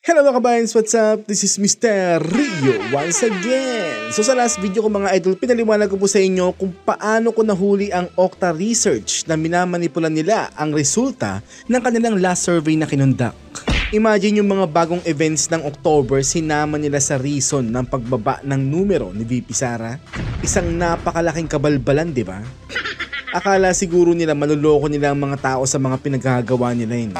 Hello mga kabayans, what's up? This is Mr. Rio once again. So sa last video ko mga idol, pinaliwanag ko po sa inyo kung paano ko nahuli ang Okta Research na minamanipulan nila ang resulta ng kanilang last survey na kinundak. Imagine yung mga bagong events ng October, sinama nila sa reason ng pagbaba ng numero ni VP Sara. Isang napakalaking kabalbalan, di ba? Akala siguro nila manloloko nila ang mga tao sa mga pinagagawa nila yun.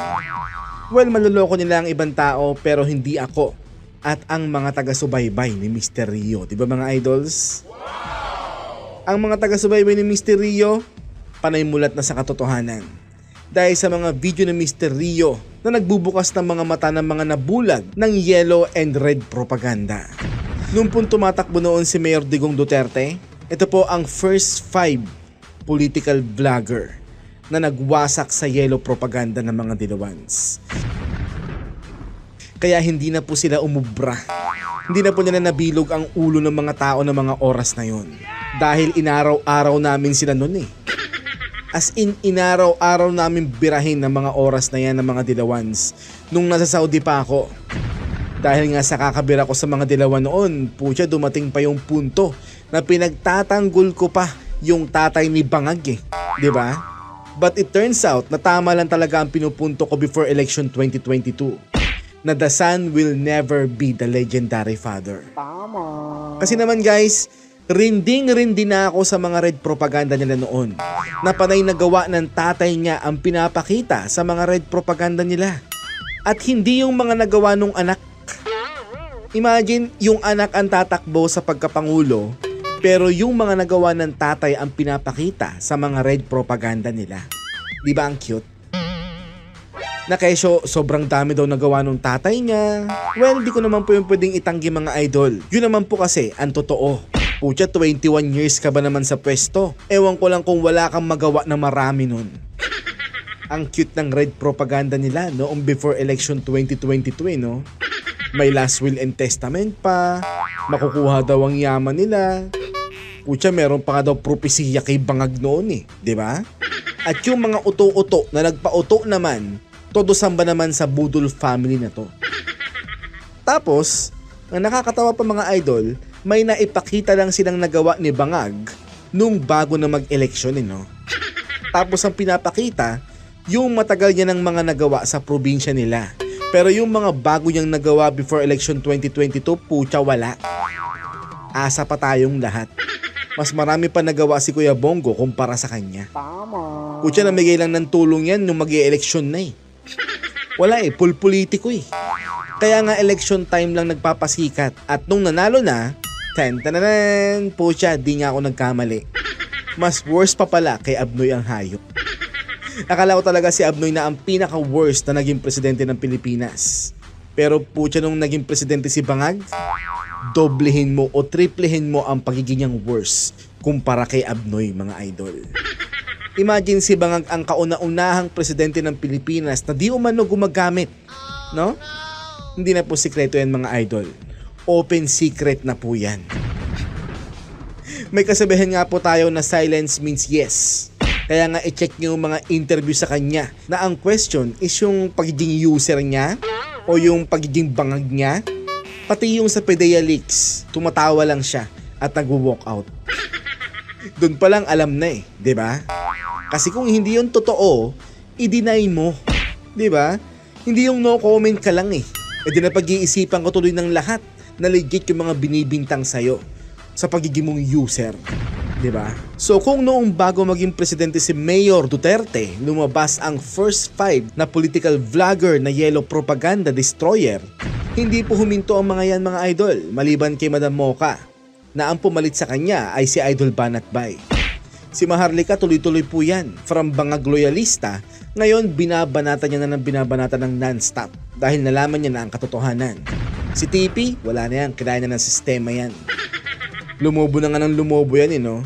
Well, manloloko nila ang ibang tao pero hindi ako at ang mga taga-subaybay ni Mr. Rio. Diba mga idols? Ang mga taga-subaybay ni Mr. Rio, panay mulat na sa katotohanan. Dahil sa mga video ni Mr. Rio na nagbubukas ng mga mata ng mga nabulag ng yellow and red propaganda. Noong po tumatakbo noon si Mayor Digong Duterte, ito po ang first 5 political vlogger na nagwasak sa yellow propaganda ng mga Dilawans. Kaya hindi na po sila umubra. Hindi na po nila nabilog ang ulo ng mga tao ng mga oras na yon. Dahil inaraw-araw namin sila noon eh. As in, inaraw-araw namin birahin ng mga oras na yan ng mga Dilawans nung nasa Saudi pa ako. Dahil nga sa kakabira ko sa mga Dilawan noon, putya dumating pa yung punto na pinagtatanggol ko pa yung tatay ni Bangag eh. Diba? But it turns out na tama lang talaga ang pinupunto ko before election 2022. Na the son will never be the legendary father. Tama. Kasi naman guys, rinding-rindi na ako sa mga red propaganda nila noon. Na panay nagawa ng tatay niya ang pinapakita sa mga red propaganda nila. At hindi yung mga nagawa nung anak. Imagine, yung anak ang tatakbo sa pagkapangulo, pero yung mga nagawa ng tatay ang pinapakita sa mga red propaganda nila. Di ba ang cute? Na kesyo sobrang dami daw nagawa nung tatay niya. Well, di ko naman po yung pwedeng itanggi mga idol. Yun naman po kasi ang totoo. Pucha, 21 years ka ba naman sa pwesto? Ewan ko lang kung wala kang magawa na marami nun. Ang cute ng red propaganda nila noong before election 2022 no? May last will and testament pa. Makukuha daw ang yaman nila. Pucha, meron pa nga daw propesiya kay Bangag noon eh, di ba? At yung mga uto-uto na nagpa-uto naman, todo samba naman sa Budol family na to. Tapos, ang nakakatawa pa mga idol, may naipakita lang silang nagawa ni Bangag nung bago na mag-eleksyon eh, no? Tapos ang pinapakita, yung matagal niya ng mga nagawa sa probinsya nila. Pero yung mga bago niyang nagawa before election 2022, pucha wala. Asa pa tayong lahat. Mas marami pa nagawa si Kuya Bongo kumpara sa kanya. Tama. Pucha, namigay lang ng tulong yan nung mag-i-eleksyon na eh. Wala eh, politiko eh. Kaya nga election time lang nagpapasikat. At nung nanalo na, tan-tananan, pucha, di nga ako nagkamali. Mas worse pa pala kay Abnoy ang hayop. Akala ko talaga si Abnoy na ang pinaka-worst na naging presidente ng Pilipinas. Pero pucha, nung naging presidente si Bangag, doblehin mo o triplehin mo ang pagiging niyang worse kumpara kay Abnoy mga idol. Imagine si Bangag ang kauna-unahang presidente ng Pilipinas na di umano gumagamit, no? Hindi na po sikreto yan mga idol. Open secret na po yan. May kasabihan nga po tayo na silence means yes. Kaya nga i-check nyo yung mga interview sa kanya na ang question is yung pagiging user niya o yung pagiging bangag niya. Pati yung sa PDEA Leaks, tumatawa lang siya at nag-walk out. Doon pa lang alam na eh, di ba? Kasi kung hindi yung totoo, i-deny mo, di ba? Hindi yung no comment ka lang eh. E di na pag-iisipan ko tuloy ng lahat na legit yung mga binibintang sa'yo sa pagiging mong user. Diba? So kung noong bago maging presidente si Mayor Duterte, lumabas ang first 5 na political vlogger na yellow propaganda destroyer, hindi po huminto ang mga yan mga idol, maliban kay Madam Mocha, na ang pumalit sa kanya ay si Idol Banat Bay. Si Maharlika tuloy-tuloy po yan, from Bangag loyalista, ngayon binabanata niya na ng binabanata ng non-stop dahil nalaman niya na ang katotohanan. Si TP, wala na yan, kinain na ng sistema yan. Lumobo na nga ng lumobo yan eh, no?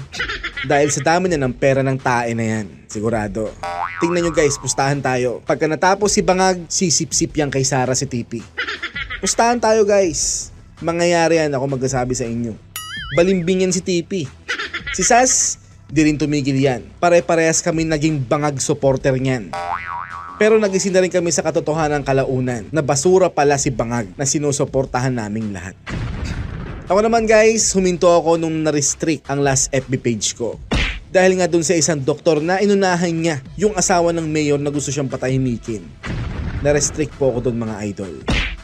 Dahil sa dami na ng pera ng tae na yan, sigurado. Tingnan nyo guys, pustahan tayo. Pagka natapos si Bangag, sisip-sip yan kay Sara si TP. Pustahan tayo guys. Mangyayari yan, ako magsasabi sa inyo. Balimbing yan si TP. Si Sas, di rin tumigil yan. Pare-parehas kami naging Bangag supporter niyan. Pero nagising na rin kami sa katotohanan kalaunan na basura pala si Bangag na sinusuportahan naming lahat. Ako naman guys, huminto ako nung na-restrict ang last FB page ko. Dahil nga dun sa isang doktor na inunahan niya yung asawa ng mayor na gusto siyang patahimikin. Na-restrict po ako dun mga idol.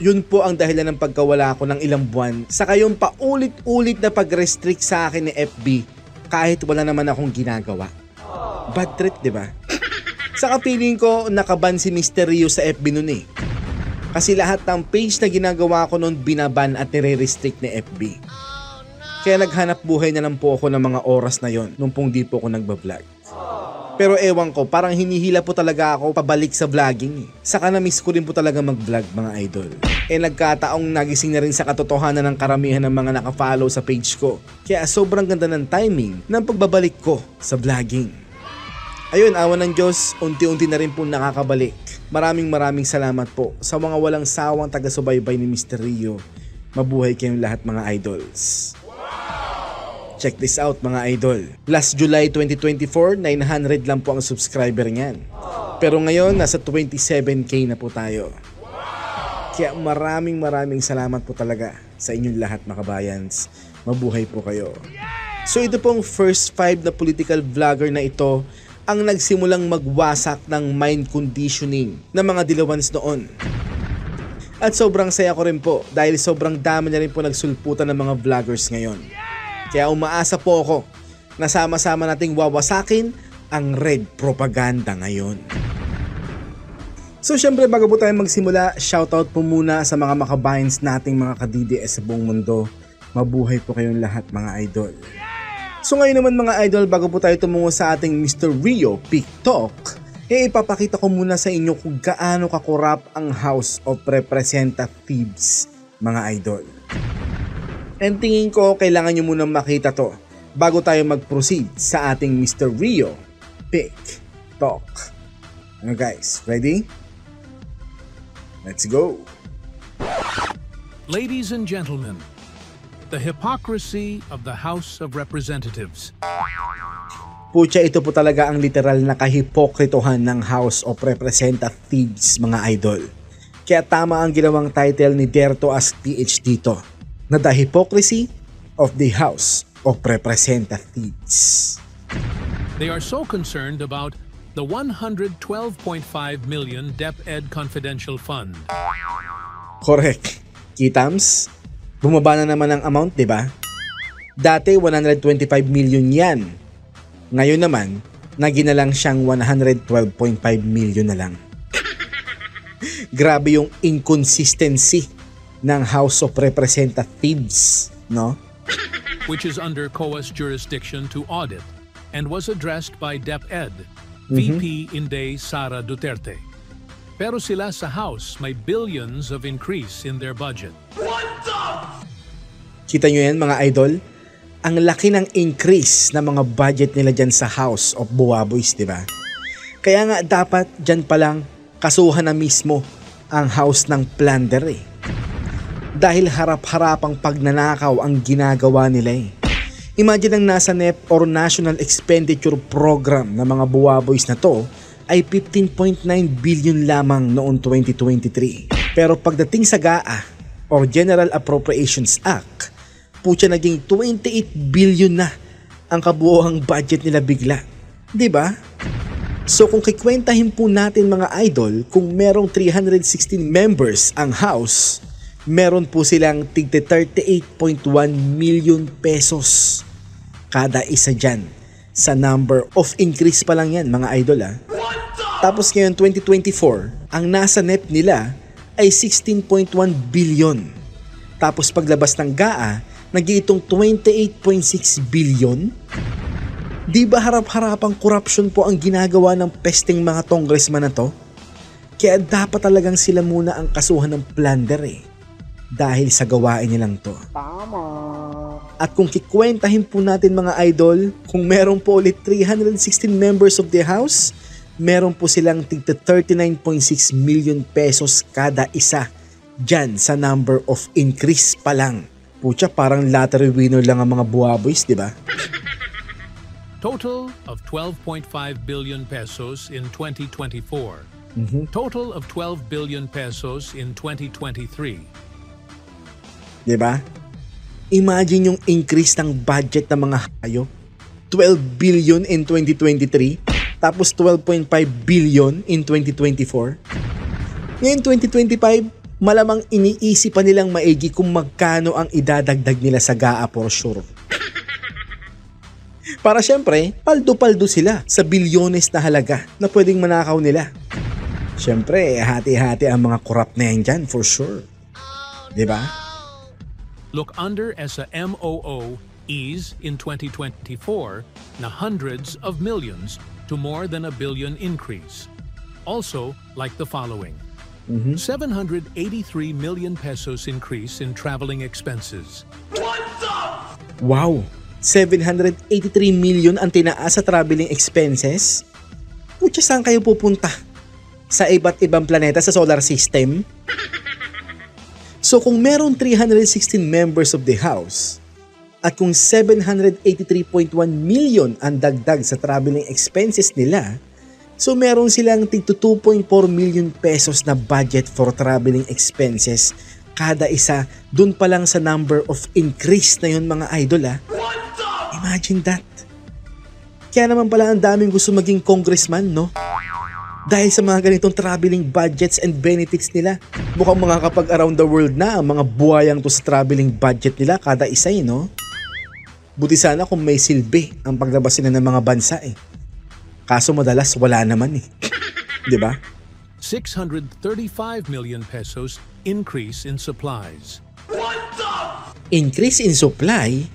Yun po ang dahilan ng pagkawala ko ng ilang buwan sa kayong paulit-ulit na pag-restrict sa akin ni FB kahit wala naman akong ginagawa. Bad trip, di ba? Saka feeling ko nakaban si Mr. Rio sa FB nun eh. Kasi lahat ng page na ginagawa ko nun binaban at nire-restrict ni FB. Kaya naghanap buhay na lang po ako ng mga oras na yon nung pong di po ako nagbablog. Pero ewan ko, parang hinihila po talaga ako pabalik sa vlogging eh. Saka na-miss ko rin po talaga mag-vlog mga idol. Nagkataong nagising na rin sa katotohanan ng karamihan ng mga nakafollow sa page ko. Kaya sobrang ganda ng timing ng pagbabalik ko sa vlogging. Ayun, awa ng Diyos, unti-unti na rin po nakakabalik. Maraming salamat po sa mga walang sawang taga-subaybay ni Mr. Rio. Mabuhay kayong lahat mga idols. Check this out mga idol. Last July 2024, 900 lang po ang subscriber niyan. Pero ngayon, nasa 27k na po tayo. Kaya maraming salamat po talaga sa inyong lahat mga kabayans. Mabuhay po kayo. So ito pong first 5 na political vlogger na ito ang nagsimulang magwasak ng mind conditioning ng mga dilawans noon. At sobrang saya ko rin po dahil sobrang dami na rin po nagsulputan ng mga vloggers ngayon. Kaya umaasa po ako na sama-sama nating wawasakin ang red propaganda ngayon. So syempre bago po tayo magsimula, shoutout po muna sa mga makabayans nating mga ka-DDS sa buong mundo. Mabuhay po kayong lahat mga idol. So ngayon naman mga idol, bago po tayo tumungo sa ating Mr. Rio Peak Talk, ipapakita ko muna sa inyo kung gaano kakurap ang House of Representatives mga idol. And tingin ko kailangan nyo munang makita to bago tayo mag-proceed sa ating Mr. Rio Peak Talk. Ano guys, ready? Let's go! Ladies and gentlemen, the hypocrisy of the House of Representatives. Pucha, ito po talaga ang literal na kahipokritohan ng House of Representatives mga idol. Kaya tama ang ginawang title ni Derto as PH dito, na The Hypocrisy of the House of Representatives. They are so concerned about the 112.5 million DepEd Confidential Fund. Correct. Kitams? Bumaba na naman ang amount, di ba? Dati 125 million yan. Ngayon naman, naging na lang siyang 112.5 million na lang. Grabe yung inconsistency ng House of Representatives, no? Which is under COA's jurisdiction to audit and was addressed by DepEd, VP Inday Sara Duterte. Pero sila sa House may billions of increase in their budget. Kita nyo yan mga idol? Ang laki ng increase ng mga budget nila dyan sa House of Buwaboys, di ba? Kaya nga dapat dyan palang kasuhan na mismo ang House ng Plunder eh. Dahil harap-harapang pagnanakaw ang ginagawa nila eh. Imagine ang nasa NEP or National Expenditure Program ng mga Buwaboys na to ay 15.9 billion lamang noong 2023. Pero pagdating sa GAA or General Appropriations Act, pucha naging 28 billion na ang kabuohang budget nila bigla. 'Di ba? So kung kikwentahin po natin mga idol, kung merong 316 members ang House, meron po silang tigte 38.1 million pesos kada isa dyan. Sa number of increase pa lang yan mga idol ah. Tapos ngayon 2024, ang nasa NEP nila ay 16.1 billion. Tapos paglabas ng GAA, nag-iitong 28.6 billion. Di ba harap-harapang corruption po ang ginagawa ng pesting mga congressman na to? Kaya dapat talagang sila muna ang kasuhan ng plunder eh. Dahil sa gawain nilang to. Tama. At kung kikwentahin po natin mga idol, kung meron po ulit 316 members of the House, meron po silang tigta 39.6 million pesos kada isa dyan sa number of increase pa lang. Pucha, parang lottery winner lang ang mga Buwaboys, di ba? Total of 12.5 billion pesos in 2024 Total of 12 billion pesos in 2023. Diba? Imagine yung increase ng budget ng mga hayop. 12 billion in 2023, tapos 12.5 billion in 2024. Ngayon 2025, malamang iniisip pa nilang maigi kung magkano ang idadagdag nila sa GAA for sure. Para syempre, paldo-paldo sila sa bilyones na halaga na pwedeng manakaw nila. Syempre, hati-hati ang mga corrupt na yan dyan for sure. Diba? Look under as a MOO ease in 2024 na hundreds of millions to more than a billion increase. Also, like the following. 783 million pesos increase in traveling expenses. Wow! 783 million ang tinaas sa traveling expenses? Putya, saan kayo pupunta? Sa iba't ibang planeta sa solar system? So kung meron 316 members of the house at kung 783.1 million ang dagdag sa traveling expenses nila, so meron silang tig 2.4 million pesos na budget for traveling expenses kada isa, dun pa lang sa number of increase na yun mga idol ha. Imagine that. Kaya naman pala ang daming gusto maging congressman, no? Dahil sa mga ganitong traveling budgets and benefits nila. Mukhang makakapag around the world na ang mga buhayang to sa traveling budget nila kada isa no? Buti sana kung may silbi ang paglabas nila ng mga bansa Kaso madalas wala naman Diba? 635 million pesos increase in supplies. Increase in supply?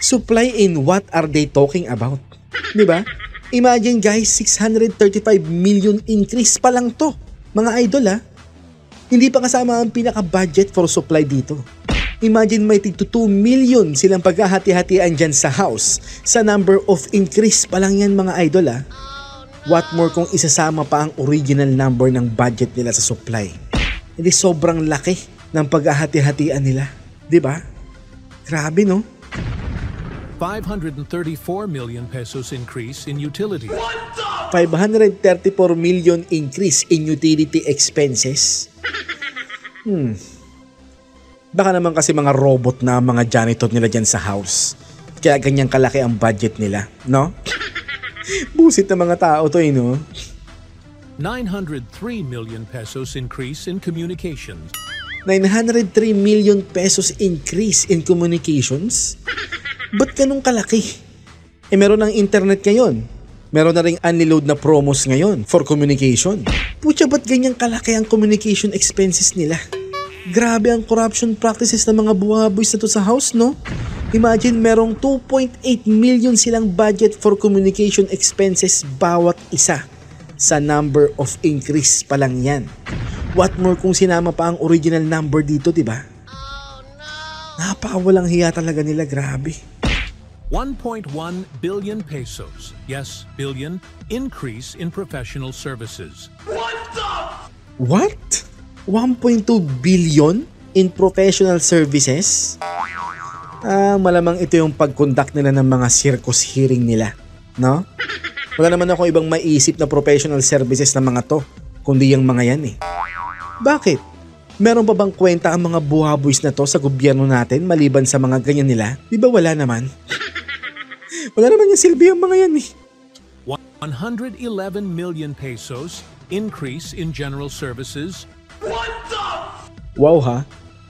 Supply in what are they talking about? Diba? Imagine guys, 635 million increase pa lang to. Mga idol Hindi pa kasama ang pinaka-budget for supply dito. Imagine may tig 2 million silang paghahati-hatian dyan sa house. Sa number of increase pa lang yan mga idol What more kung isasama pa ang original number ng budget nila sa supply. Hindi sobrang laki ng paghahati-hatian nila. Diba? Grabe no? 534 million pesos increase in utilities. 534 million increase in utility expenses? Baka naman kasi mga robot na mga janitor nila dyan sa house. Kaya ganyan kalaki ang budget nila, no? Busit na mga tao to no? 903 million pesos increase in communications. 903 million pesos increase in communications? Ba't ganun kalaki? Meron ng internet ngayon. Meron na ring unload na promos ngayon for communication. Putya, ba't ganyan kalaki ang communication expenses nila? Grabe ang corruption practices ng mga buhaboys na to sa house, no? Imagine merong 2.8 million silang budget for communication expenses bawat isa. Sa number of increase pa lang yan. What more kung sinama pa ang original number dito, diba? Napakawalang hiya talaga nila, grabe. 1.1 billion pesos, yes, billion, increase in professional services. What? 1.2 billion in professional services? Malamang ito yung pag-conduct nila ng mga circus hearing nila, no? Wala naman ako ibang maisip na professional services na mga to, kundi yung mga yan Bakit? Meron pa bang kwenta ang mga buhaboys na to sa gobyerno natin maliban sa mga ganyan nila? Di ba wala naman? Wala naman yung silbi ang mga yan 111 million pesos increase in general services. Wow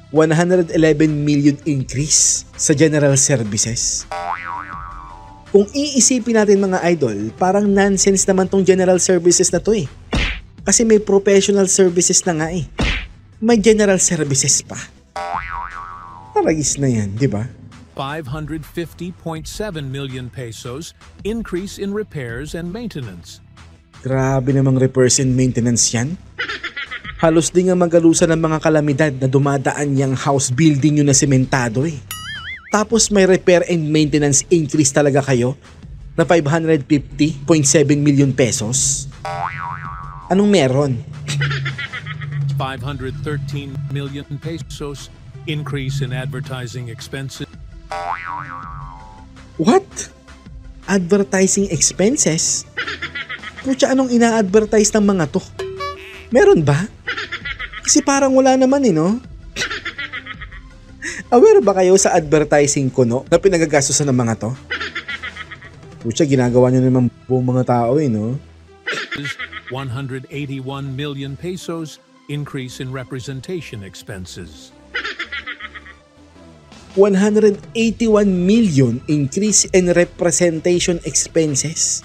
111 million increase sa general services. Kung iisipin natin mga idol, parang nonsense naman tong general services na to Kasi may professional services na nga May general services pa. Taragis na yan, di ba? 550.7 million pesos increase in repairs and maintenance. Grabe namang repairs and maintenance yan. Halos di nga magalusan ng mga kalamidad na dumadaan yung house building nyo na sementado Tapos may repair and maintenance increase talaga kayo na 550.7 million pesos. Anong meron? 513 million pesos increase in advertising expenses. What? Advertising expenses? Pucha, anong ina-advertise ng mga to? Meron ba? Kasi parang wala naman no? Aware ba kayo sa advertising kuno na pinagagastusan ng mga to? Pucha, ginagawa nyo naman buong mga tao no? 181 million pesos increase in representation expenses. 181 million increase in representation expenses?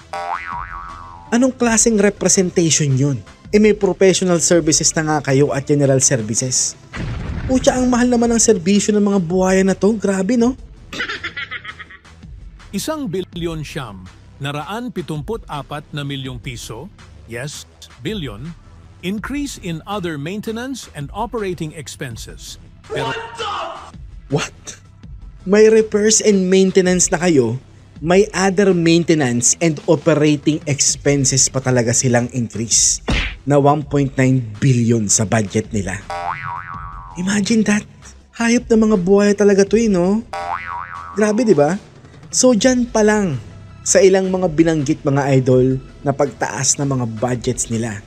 Anong klaseng representation yun? May professional services na nga kayo at general services. Pucha, ang mahal naman ng serbisyo ng mga buhaya na to. Grabe, no? 1 bilyon siyam, 174 na milyong piso, yes, billion, increase in other maintenance and operating expenses. Pero What? May repairs and maintenance na kayo, may other maintenance and operating expenses pa talaga silang increase na 1.9 billion sa budget nila. Imagine that. Hayop na mga buhay talaga to no? Grabe, di ba? So dyan pa lang sa ilang mga binanggit mga idol na pagtaas ng mga budgets nila.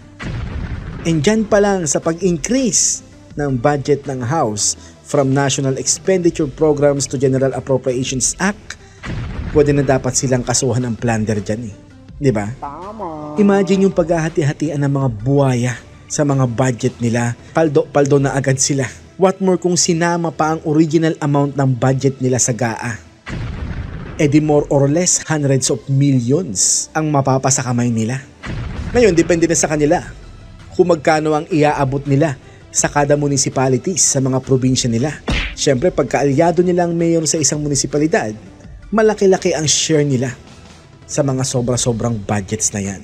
And dyan pa lang sa pag-increase ng budget ng House from National Expenditure Programs to General Appropriations Act, pwede na dapat silang kasuhan ng plunder dyan Di ba? Imagine yung paghahati-hatian ng mga buhaya sa mga budget nila. Paldo na agad sila. What more kung sinama pa ang original amount ng budget nila sa GAA? Di more or less hundreds of millions ang mapapasa kamay nila. Ngayon, depende na sa kanila kung magkano ang iaabot nila sa kada municipalities sa mga probinsya nila. Siyempre, pagka-alyado nilang mayor sa isang munisipalidad, malaki-laki ang share nila sa mga sobra-sobrang budgets na yan.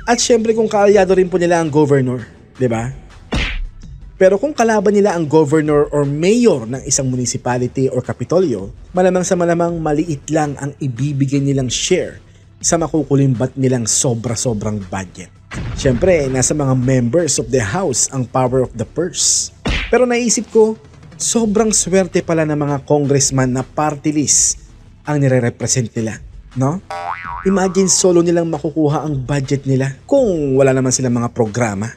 At siyempre, kung kaalyado rin po nila ang governor, di ba? Pero kung kalaban nila ang governor or mayor ng isang municipality or kapitolyo, malamang sa malamang maliit lang ang ibibigay nilang share sa makukulimbat nilang sobra-sobrang budget. Siyempre, nasa mga members of the house ang power of the purse. Pero naisip ko, sobrang swerte pala ng mga congressman na party list ang nire-represent nila, no? Imagine solo nilang makukuha ang budget nila kung wala naman silang mga programa.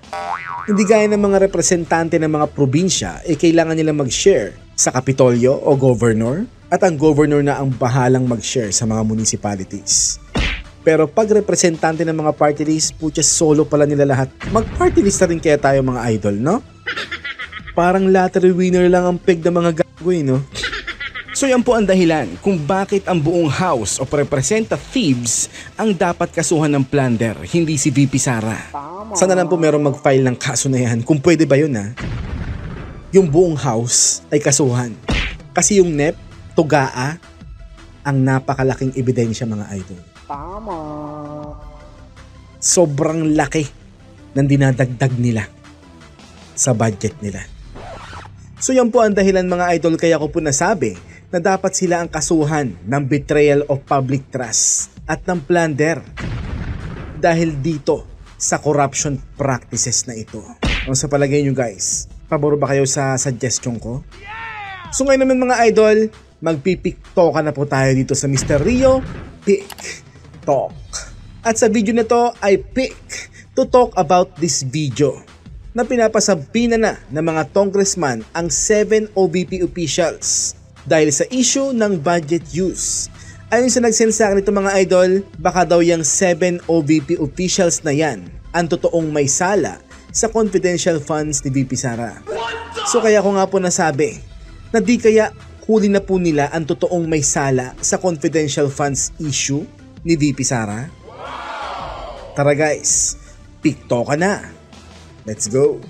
Hindi gaya ng mga representante ng mga probinsya, kailangan nilang mag-share sa kapitolyo o governor at ang governor na ang bahalang mag-share sa mga municipalities. Pero pag representante ng mga party list, putya solo pala nila lahat. Mag-party list na rin kaya tayo mga idol, no? Parang lottery winner lang ang peg ng mga gagawin, no? So yan po ang dahilan kung bakit ang buong House of Representatives ang dapat kasuhan ng plunder, hindi si VP Sara. Sana lang po meron mag-file ng kaso na yan, kung pwede ba yun yung buong House ay kasuhan. Kasi yung NEP, tugaa, ang napakalaking ebidensya mga idol. Sobrang laki ng dinadagdag nila sa budget nila. So yan po ang dahilan mga idol kaya ko po nasabi na dapat sila ang kasuhan ng betrayal of public trust at ng plunder dahil dito sa corruption practices na ito. Ano sa palagay nyo guys? Pabor ba kayo sa suggestion ko? So ngayon naman mga idol, magpipiktokan na po tayo dito sa Mr. Rio Pick Talk. At sa video na to I pick to talk about this video na pinapasabi na ng mga congressman ang 7 OVP officials dahil sa issue ng budget use. Ayon sa nagsend sa akin ito mga idol, baka daw yung 7 OVP officials na yan ang totoong may sala sa confidential funds ni VP Sara. So kaya ko nga po nasabi na di kaya huli na po nila ang totoong may sala sa confidential funds issue ni VP Sara? Tara guys, pikto ka na. Let's go.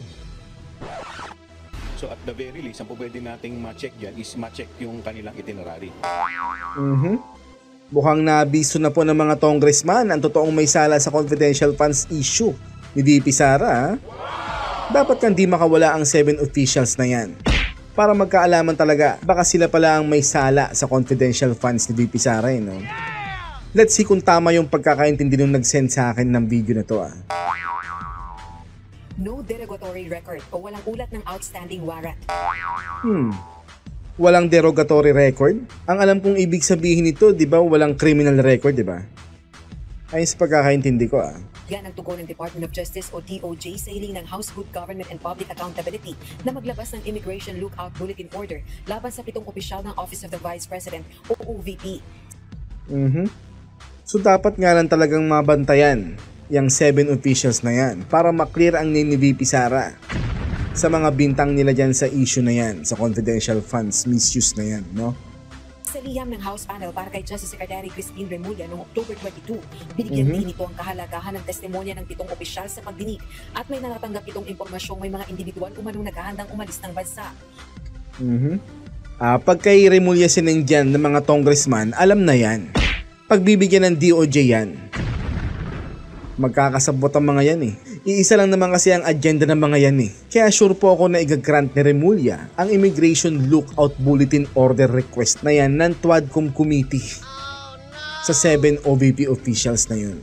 So at the very least, ang po pwede nating ma-check dyan is ma-check yung kanilang itinerary. Mukhang nabiso na po ng mga congressman ang totoong may sala sa confidential funds issue ni VP Sara. Dapat kang di makawala ang 7 officials na yan. Para magkaalaman talaga, baka sila pala ang may sala sa confidential funds ni VP Sara no? Let's see kung tama yung pagkakaintindi nung nag-send sa akin ng video na to No derogatory record o walang ulat ng outstanding warrant. Walang derogatory record? Ang alam kong ibig sabihin nito, di ba, walang criminal record, di ba? Ayun sa pagkakaintindi ko Yan ang tugon ng Department of Justice o DOJ sa hiling ng House Good Government and Public Accountability na maglabas ng Immigration Lookout Bulletin Order laban sa 7 opisyal ng Office of the Vice President o OVP. So dapat nga lang talagang mabantayan yung 7 officials na yan para maklear ang name ni VP Sara sa mga bintang nila dyan sa issue na yan, sa confidential funds misuse na yan, no? Sa liham ng House panel para kay Justice Secretary Christine Remulla noong October 22, binigyan din ito ang kahalagahan ng testimonya ng 7 opisyal sa pagdinig at may natatanggap itong impormasyong may mga individual umanong naghahandang umalis ng bansa. Pag kay Remulla sinengdyan ng mga congressman, alam na yan. Pagbibigyan ng DOJ yan. Magkakasabot ang mga yan eh. Iisa lang naman kasi ang agenda ng mga yan eh. Kaya sure po ako na igagrant ni Remulla ang Immigration Lookout Bulletin Order request na yan ng TWADCOM Committee sa 7 OVP officials na yun.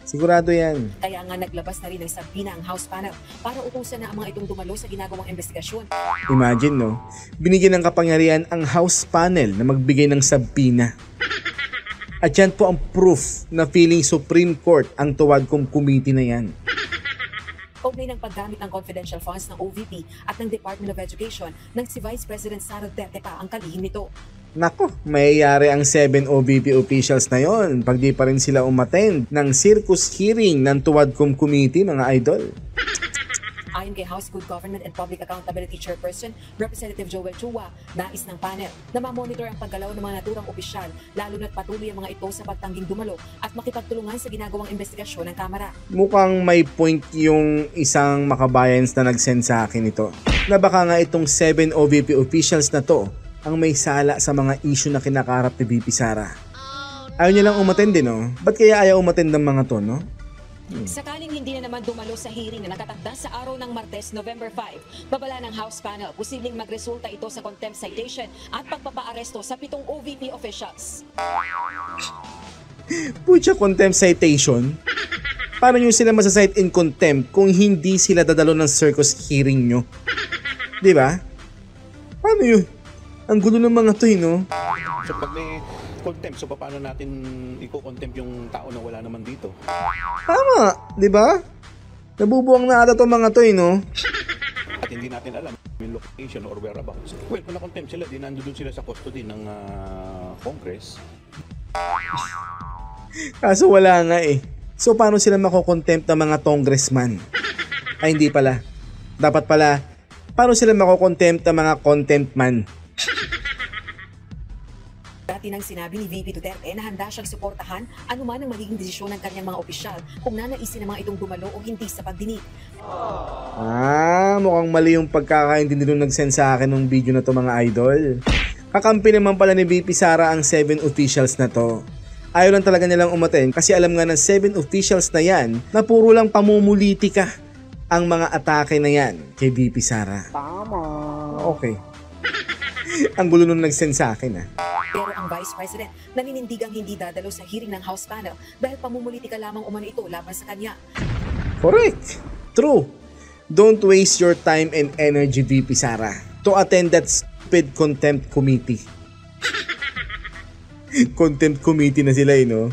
Sigurado yan. Kaya nga naglabas na rin ng sabina ang House panel para utusan na ang mga itong dumalo sa ginagawang investigasyon. Imagine no, binigyan ng kapangyarihan ang House panel na magbigay ng sabina. At yan po ang proof na feeling Supreme Court ang TWADCOM Committee na yan. Kaugnay ng paggamit ng confidential funds ng OVP at ng Department of Education nang si Vice President Sara Duterte pa ang kalihim nito. Nako, mayayari ang 7 OVP officials na yon pag di pa rin sila umattend ng circus hearing ng TWADCOM Committee, mga idol. Ayon kay House Good Government and Public Accountability Chairperson, Representative Joel Chua, nais ng panel na mamonitor ang paggalaw ng mga naturang opisyal, lalo na't patuloy ang mga ito sa pagtangging dumalo at makipagtulungan sa ginagawang investigasyon ng Kamara. Mukhang may point yung isang makabayans na nag-send sa akin ito, na baka nga itong 7 OVP officials na to ang may sala sa mga issue na kinakarap ni VP Sara. Ayaw niya lang umattend din, no? Ba't kaya ayaw umattend ng mga to, no? Sakaling hindi na naman dumalo sa hearing na nakatakda sa araw ng Martes, November 5, babala ng House panel, posibleng magresulta ito sa contempt citation at pagpapaaresto sa 7 OVP officials. Pucha, contempt citation? Paano nyo sila masasite in contempt kung hindi sila dadalo ng circus hearing nyo? Di ba? Paano yun? Ang gulo ng mga to, no? So pag may contempt, so paano natin i-contempt yung tao na wala naman dito? Tama, di ba? Nabubuwang na ata itong mga to, no? At hindi natin alam yung location or whereabouts. Well, kung na-contempt sila, di nandun sila sa custody ng Congress. Kaso wala nga eh. So paano sila makokontempt ng mga congressman? Ay hindi pala. Dapat pala, paano sila makokontempt ng mga contempt man? Dati nang sinabi ni VP Duterte na handa siyang suportahan anuman ang magiging desisyon ng kanyang mga opisyal kung nanaisin ng mga itong dumalo o hindi sa pagdinig. Mukhang mali yung pagkakaintindi nung nag-send sa akin ng video na to, mga idol. Kakampi naman pala ni VP Sara ang 7 officials na to. Ayaw lang talaga nilang umattend kasi alam nga ng 7 officials na yan na puro lang pamumulitika ang mga atake na yan kay VP Sara. Tama. Okay. Ang gulo nung nag-send sa akin Pero ang Vice President naninindigang hindi dadalo sa hearing ng House panel dahil pamumulitika lamang umano ito laban sa kanya. Correct. True. Don't waste your time and energy, VP Sara, to attend that stupid contempt committee. Contempt committee na sila, no?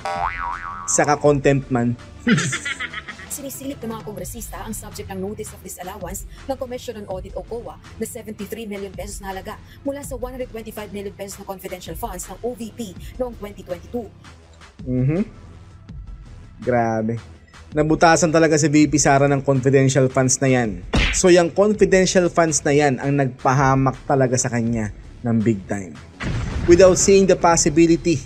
Saka contempt man. Sinisilip ng mga kongresista ang subject ng Notice of Disallowance ng Commission on Audit o COA na 73 million pesos na halaga mula sa 125 million pesos na confidential funds ng OVP noong 2022. Grabe. Nabutasan talaga si VP Sara ng confidential funds na yan. So yung confidential funds na yan ang nagpahamak talaga sa kanya ng big time. Without seeing the possibility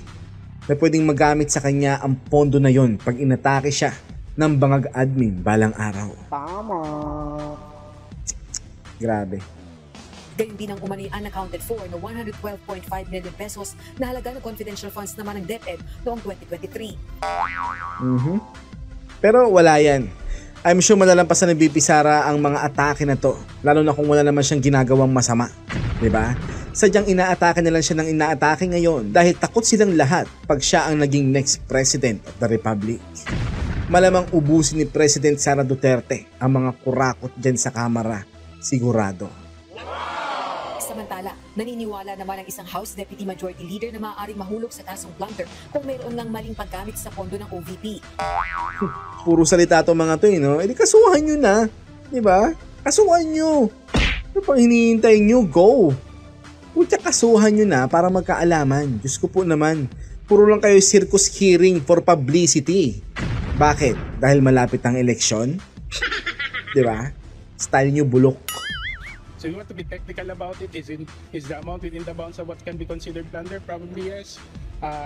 na pwedeng magamit sa kanya ang pondo na yon pag inatake siya ng bangag admin balang araw. Tama. Grabe. Gayun din ang umani unaccounted for na 112.5 million pesos na halaga ng confidential funds naman ng DepEd noong 2023. Pero wala yan. I'm sure malalampasan ng VP Sara ang mga atake na to, lalo na kung wala naman siyang ginagawang masama. Diba? Sadyang inaatake na lang siya ng inaatake ngayon dahil takot silang lahat pag siya ang naging next President of the Republic. Malamang ubusin ni President Sara Duterte ang mga kurakot dyan sa Kamara. Sigurado. Samantala, Samantala, naniniwala naman ang isang House Deputy Majority Leader na maaaring mahulog sa kasong plunder kung mayroon ng maling paggamit sa pondo ng OVP. Puro salita to mga to, no? Eh di kasuhan nyo na. Di ba? Kasuhan nyo. Ano pang hinihintay nyo? Go! Puta, kasuhan nyo na para magkaalaman. Diyos ko po naman. Puro lang kayo circus hearing for publicity. Bakit? Dahil malapit ang eleksyon? Di ba? Style nyo bulok. So you want to be technical about it? Is the amount within the bounds of what can be considered plunder? Probably yes.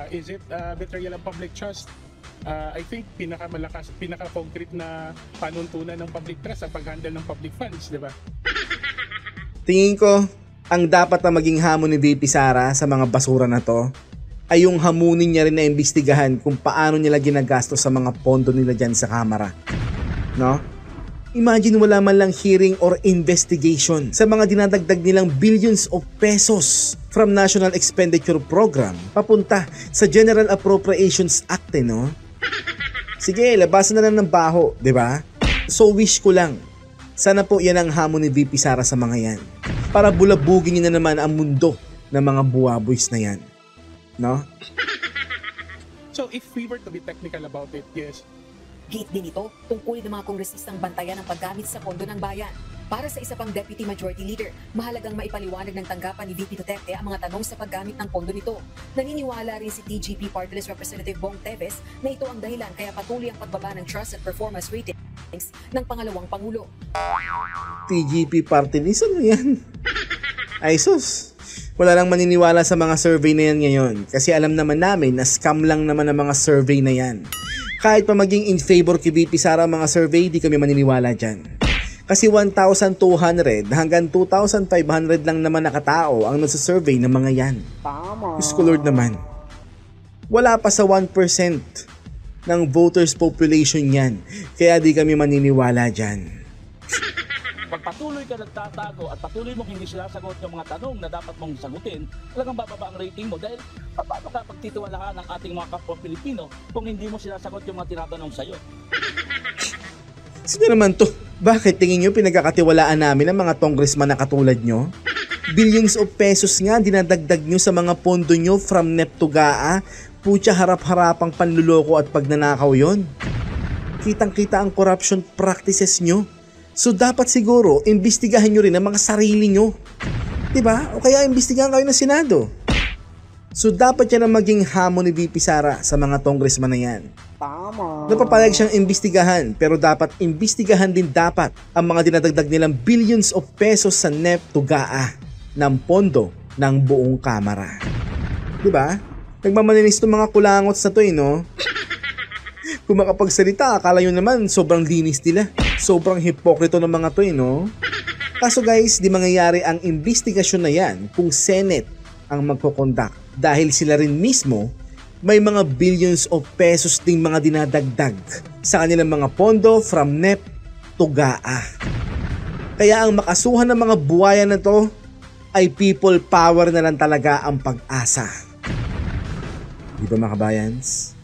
Is it betrayal of public trust? I think pinaka-concrete na panuntunan ng public trust sa pag-handle ng public funds, di ba? Tingin ko, ang dapat na maging hamon ni VP Sara sa mga basura na to ay yung hamunin niya rin na imbestigahan kung paano nila ginagastos sa mga pondo nila dyan sa kamera. No? Imagine wala man lang hearing or investigation sa mga dinadagdag nilang billions of pesos from National Expenditure Program papunta sa General Appropriations Act, no? Sige, labasan na lang ng baho, di ba? So wish ko lang, sana po yan ang hamon ni VP Sara sa mga yan. Para bulabugin niyo na naman ang mundo ng mga buwaboys na yan. No? So if we were to be technical about it, yes. Gate din ito, tungkulin ng mga kongresistang bantayan ang paggamit sa pondo ng bayan. Para sa isa pang Deputy Majority Leader, mahalagang maipaliwanag ng tanggapan ni VP Duterte ang mga tanong sa paggamit ng pondo nito. Naniniwala rin si TGP Party List Representative Bong Teves na ito ang dahilan kaya patuloy ang pagbaba ng trust at performance ratings ng pangalawang Pangulo. TGP Party List, ano yan? Ay sus, wala lang maniniwala sa mga survey na yan ngayon kasi alam naman namin na scam lang naman ang mga survey na yan. Kahit pa maging in favor kay VP Sara mga survey, di kami maniniwala dyan. Kasi 1,200 hanggang 2,500 lang naman nakatao ang nasa-survey ng mga yan. Diyos ko Lord naman. Wala pa sa 1% ng voters population yan. Kaya di kami maniniwala dyan. Pag patuloy ka nagtatago at patuloy mong hindi sinasagot yung mga tanong na dapat mong sagutin, talagang bababa ang rating mo dahil paano ka pagtitiwalaan ng ating mga kapwa Pilipino kung hindi mo sinasagot yung mga tinatanong sa'yo? Sino naman to? Bakit tingin nyo pinagkakatiwalaan namin ang mga congressman na katulad nyo? Billions of pesos nga dinadagdag nyo sa mga pondo nyo from NEP to GAA. Putya, harap-harapang panluloko at pagnanakaw yon. Kitang-kita ang corruption practices nyo. So dapat siguro, imbestigahan nyo rin ang mga sarili nyo. Diba? O kaya imbestigahan kayo ng Senado. So dapat yan ang maging hamon ni VP Sara sa mga congressman na yan. Tama. Napapayag siyang imbestigahan, pero dapat imbestigahan din dapat ang mga dinadagdag nilang billions of pesos sa NEP to GAA ng pondo ng buong Kamara. Diba? Nagmamanilis itong mga kulangots na to, no? Kung makapagsalita, akala nyo naman sobrang linis nila. Sobrang hipokrito ng mga to, no? Kaso guys, di mangyayari ang investigasyon na yan kung Senate ang magkoconduct. Dahil sila rin mismo may mga billions of pesos ding mga dinadagdag sa kanilang mga pondo from NEP to GAA. Kaya ang makasuhan ng mga buwaya na to ay people power na lang talaga ang pag-asa. Di ba mga kabayans?